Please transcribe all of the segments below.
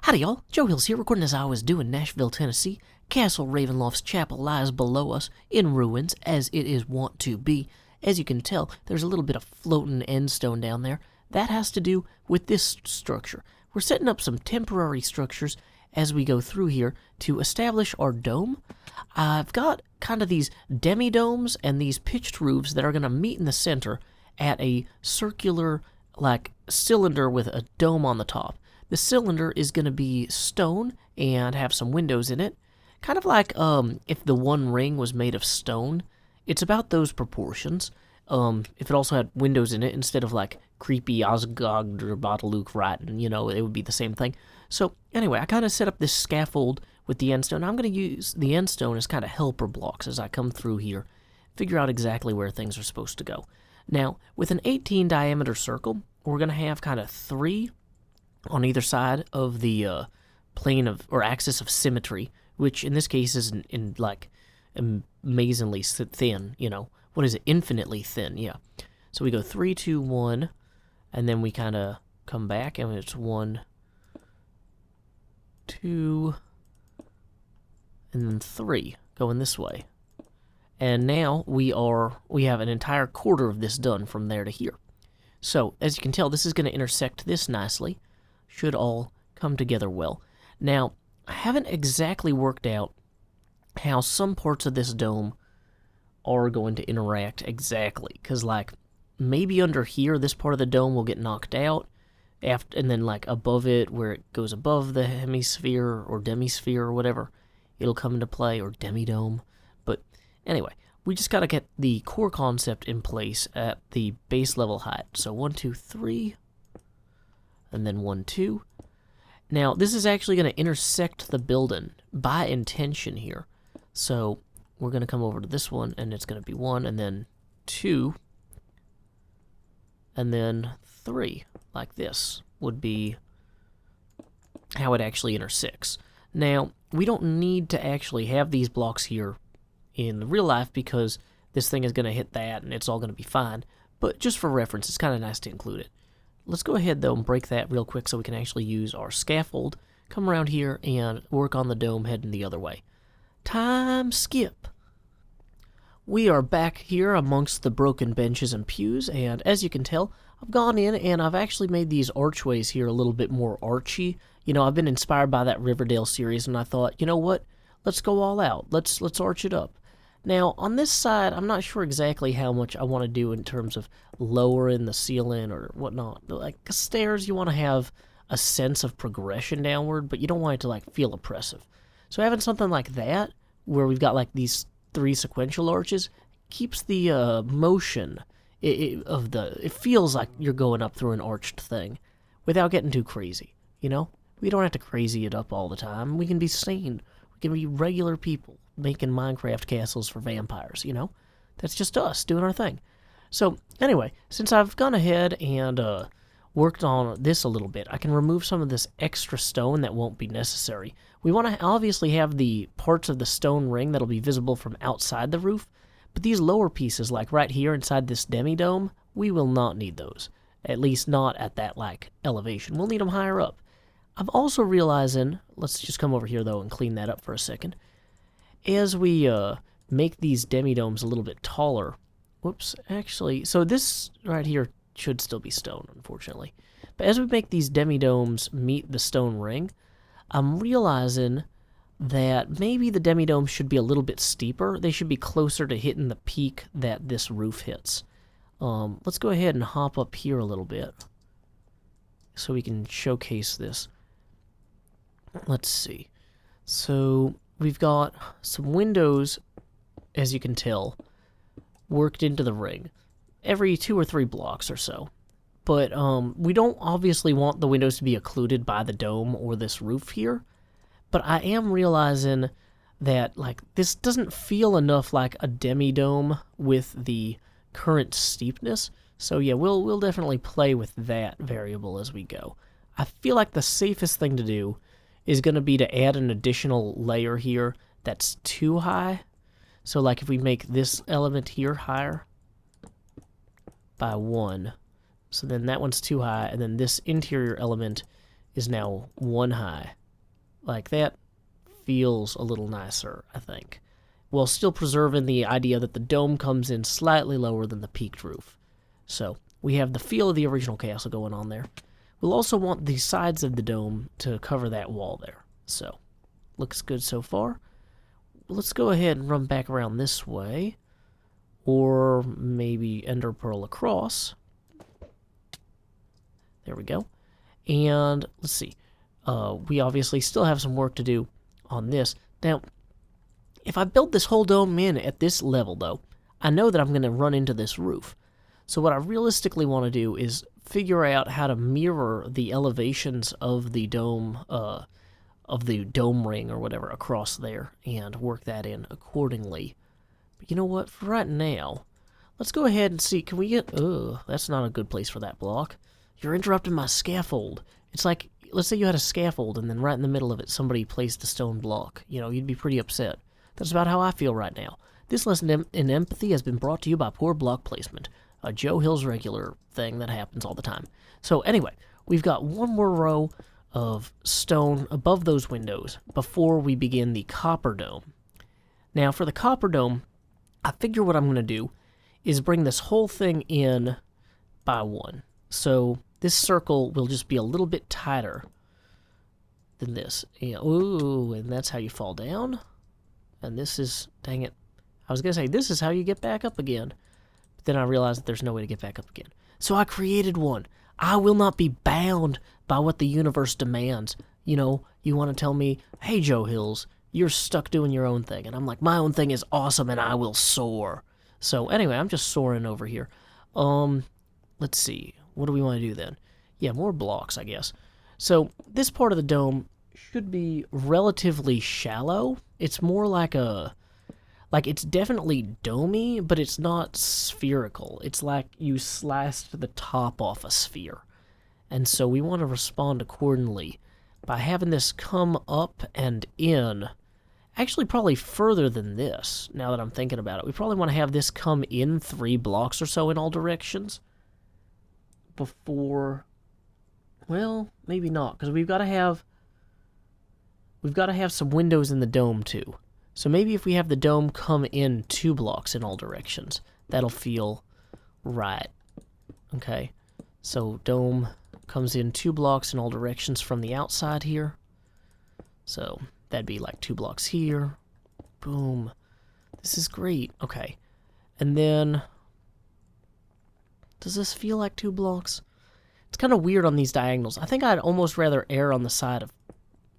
Howdy y'all, Joe Hills here, recording as I always do in Nashville, Tennessee. Castle Ravenloft's chapel lies below us, in ruins, as it is wont to be. As you can tell, there's a little bit of floating end stone down there. That has to do with this structure. We're setting up some temporary structures as we go through here to establish our dome. I've got kind of these demi-domes and these pitched roofs that are going to meet in the center at a circular, like, cylinder with a dome on the top. The cylinder is going to be stone and have some windows in it. Kind of like if the One Ring was made of stone. It's about those proportions. If it also had windows in it instead of like creepy Osgog or Bataluk writing, you know, it would be the same thing. So anyway, I kind of set up this scaffold with the end stone. I'm going to use the end stone as kind of helper blocks as I come through here. Figure out exactly where things are supposed to go. Now, with an 18 diameter circle, we're going to have kind of 3 on either side of the plane of, or axis of symmetry, which in this case is in like amazingly thin, you know. What is it? Infinitely thin, yeah. So we go 3, 2, 1, and then we kind of come back, and it's 1, 2, and then 3, going this way. And now we have an entire quarter of this done from there to here. So, as you can tell, this is going to intersect this nicely. Should all come together well. Now, I haven't exactly worked out how some parts of this dome are going to interact exactly, because like maybe under here this part of the dome will get knocked out, and then like above it, where it goes above the hemisphere or demisphere or whatever, it'll come into play, or demi-dome. But anyway, we just got to get the core concept in place at the base level height. So 1, 2, 3, and then 1, 2. Now, this is actually going to intersect the building by intention here. So we're going to come over to this one, and it's going to be 1, and then 2, and then 3, like this would be how it actually intersects. Now, we don't need to actually have these blocks here in real life because this thing is going to hit that, and it's all going to be fine. But just for reference, it's kind of nice to include it. Let's go ahead, though, and break that real quick so we can actually use our scaffold, come around here, and work on the dome heading the other way. Time skip. We are back here amongst the broken benches and pews, and as you can tell, I've gone in and I've actually made these archways here a little bit more archy. You know, I've been inspired by that Riverdale series, and I thought, you know what? Let's go all out. Let's arch it up. Now, on this side, I'm not sure exactly how much I want to do in terms of lowering the ceiling or whatnot. But like stairs, you want to have a sense of progression downward, but you don't want it to like feel oppressive. So having something like that, where we've got like these 3 sequential arches, keeps the motion it feels like you're going up through an arched thing without getting too crazy, you know? We don't have to crazy it up all the time. We can be sane. We can be regular people making Minecraft castles for vampires, you know? That's just us doing our thing. So, anyway, since I've gone ahead and worked on this a little bit, I can remove some of this extra stone that won't be necessary. We want to obviously have the parts of the stone ring that'll be visible from outside the roof, but these lower pieces, like right here inside this demi-dome, we will not need those. At least not at that, like, elevation. We'll need them higher up. I'm also realizing, let's just come over here, though, and clean that up for a second. As we make these demi-domes a little bit taller, whoops, actually, so this right here should still be stone, unfortunately. But as we make these demi-domes meet the stone ring, I'm realizing that maybe the demi-domes should be a little bit steeper. They should be closer to hitting the peak that this roof hits. Let's go ahead and hop up here a little bit so we can showcase this. Let's see. So we've got some windows, as you can tell, worked into the ring every 2 or 3 blocks or so. But we don't obviously want the windows to be occluded by the dome or this roof here. But I am realizing that like this doesn't feel enough like a demi-dome with the current steepness. So yeah, we'll definitely play with that variable as we go. I feel like the safest thing to do is going to be to add an additional layer here that's too high. So like if we make this element here higher by 1, so then that one's too high, and then this interior element is now 1 high. Like, that feels a little nicer, I think, while still preserving the idea that the dome comes in slightly lower than the peaked roof. So we have the feel of the original castle going on there. We'll also want the sides of the dome to cover that wall there. So, looks good so far. Let's go ahead and run back around this way, or maybe ender pearl across. There we go. And let's see. We obviously still have some work to do on this. Now, if I build this whole dome in at this level, though, I know that I'm going to run into this roof. So what I realistically want to do is figure out how to mirror the elevations of the dome ring or whatever across there and work that in accordingly. But you know what? For right now, let's go ahead and see. Can we get... Ugh, that's not a good place for that block. You're interrupting my scaffold. It's like, let's say you had a scaffold and then right in the middle of it somebody placed a stone block. You know, you'd be pretty upset. That's about how I feel right now. This lesson in empathy has been brought to you by poor block placement, a Joe Hill's regular thing that happens all the time. So anyway, we've got one more row of stone above those windows before we begin the copper dome. Now for the copper dome, I figure what I'm going to do is bring this whole thing in by 1. So this circle will just be a little bit tighter than this. Yeah, ooh, and that's how you fall down. And this is, dang it, I was going to say, this is how you get back up again. But then I realized that there's no way to get back up again. So I created one. I will not be bound by what the universe demands. You know, you want to tell me, hey, Joe Hills, you're stuck doing your own thing. And I'm like, my own thing is awesome and I will soar. So anyway, I'm just soaring over here. Let's see. What do we want to do then? Yeah, more blocks, I guess. So this part of the dome should be relatively shallow. It's more like it's definitely domey, but it's not spherical. It's like you sliced the top off a sphere. And so we want to respond accordingly by having this come up and in. Actually, probably further than this, now that I'm thinking about it. We probably want to have this come in 3 blocks or so in all directions before... Well, maybe not, because we've got to have some windows in the dome too. So maybe if we have the dome come in 2 blocks in all directions, that'll feel right. Okay, so dome comes in 2 blocks in all directions from the outside here. So that'd be like 2 blocks here. Boom. This is great. Okay, and then does this feel like 2 blocks? It's kind of weird on these diagonals. I think I'd almost rather err on the side of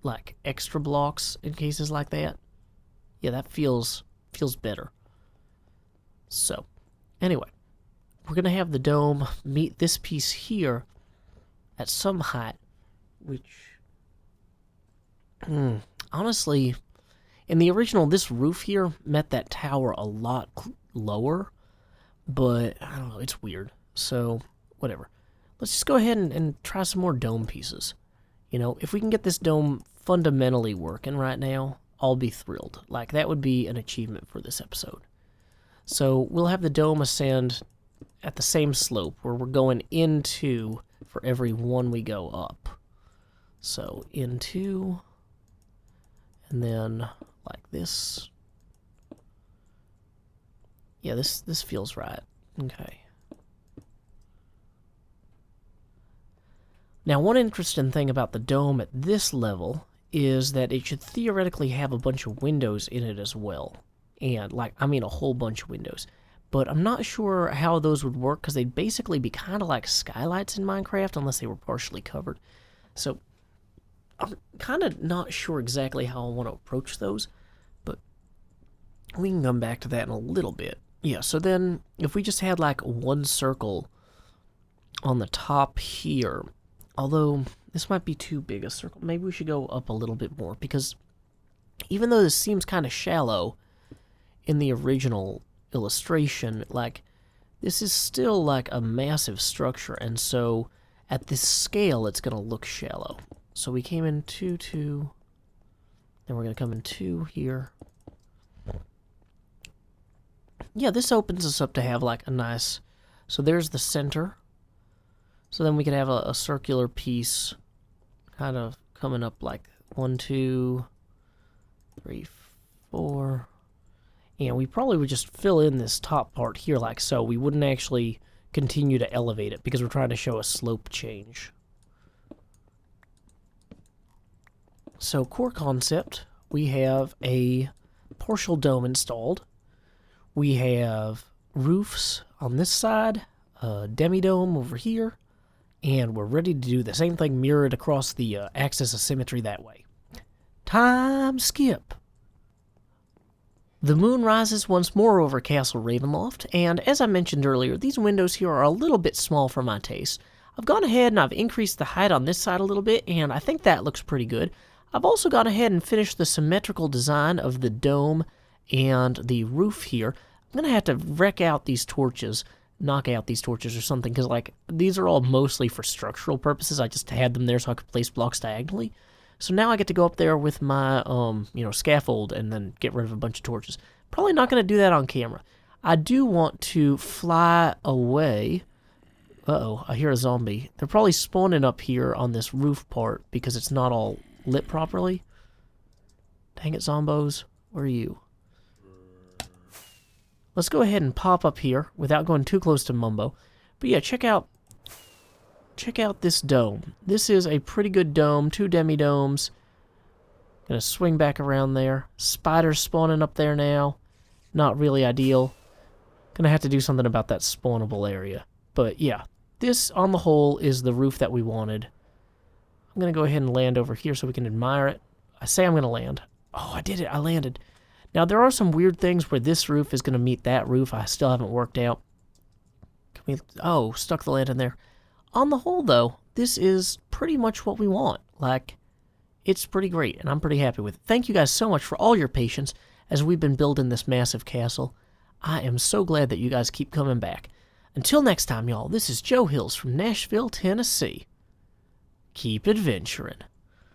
like extra blocks in cases like that. Yeah, that feels better. So, anyway, we're going to have the dome meet this piece here at some height, which, honestly, in the original, this roof here met that tower a lot lower, but, I don't know, it's weird. So, whatever. Let's just go ahead and try some more dome pieces. You know, if we can get this dome fundamentally working right now, I'll be thrilled. Like, that would be an achievement for this episode. So, we'll have the dome ascend at the same slope, where we're going into for every one we go up. So, into, and then like this. Yeah, this feels right. Okay. Now, one interesting thing about the dome at this level is that it should theoretically have a bunch of windows in it as well. And, a whole bunch of windows. But I'm not sure how those would work, because they'd basically be kind of like skylights in Minecraft, unless they were partially covered. So, I'm kind of not sure exactly how I want to approach those, but we can come back to that in a little bit. Yeah, so then, if we just had, one circle on the top here... Although, this might be too big a circle. Maybe we should go up a little bit more, because even though this seems kind of shallow in the original illustration, this is still, a massive structure, and so at this scale, it's going to look shallow. So we came in 2, 2, then we're going to come in 2 here. Yeah, this opens us up to have, a nice... So there's the center. So then we could have a circular piece kind of coming up like 1, 2, 3, 4. And we probably would just fill in this top part here like so. We wouldn't actually continue to elevate it because we're trying to show a slope change. So core concept, we have a partial dome installed. We have roofs on this side, a demi-dome over here, and we're ready to do the same thing mirrored across the axis of symmetry that way. Time skip. The moon rises once more over Castle Ravenloft, and as I mentioned earlier, these windows here are a little bit small for my taste. I've gone ahead and I've increased the height on this side a little bit, and I think that looks pretty good. I've also gone ahead and finished the symmetrical design of the dome and the roof here. I'm going to have to wreck out these torches, knock out these torches or something, because like these are all mostly for structural purposes. I just had them there so I could place blocks diagonally. So now I get to go up there with my, scaffold and then get rid of a bunch of torches. Probably not going to do that on camera. I do want to fly away. Uh-oh, I hear a zombie. They're probably spawning up here on this roof part because it's not all lit properly. Dang it, zombos. Where are you? Let's go ahead and pop up here without going too close to Mumbo. But yeah, check out this dome. This is a pretty good dome, 2 demi-domes. Gonna swing back around there. Spiders spawning up there now. Not really ideal. Gonna have to do something about that spawnable area. But yeah, this on the whole is the roof that we wanted. I'm gonna go ahead and land over here so we can admire it. I say I'm gonna land. Oh, I did it. I landed. Now, there are some weird things where this roof is gonna meet that roof. I still haven't worked out. Can we... Oh, stuck the land in there. On the whole, though, this is pretty much what we want. Like, it's pretty great, and I'm pretty happy with it. Thank you guys so much for all your patience as we've been building this massive castle. I am so glad that you guys keep coming back. Until next time, y'all, this is Joe Hills from Nashville, Tennessee. Keep adventuring.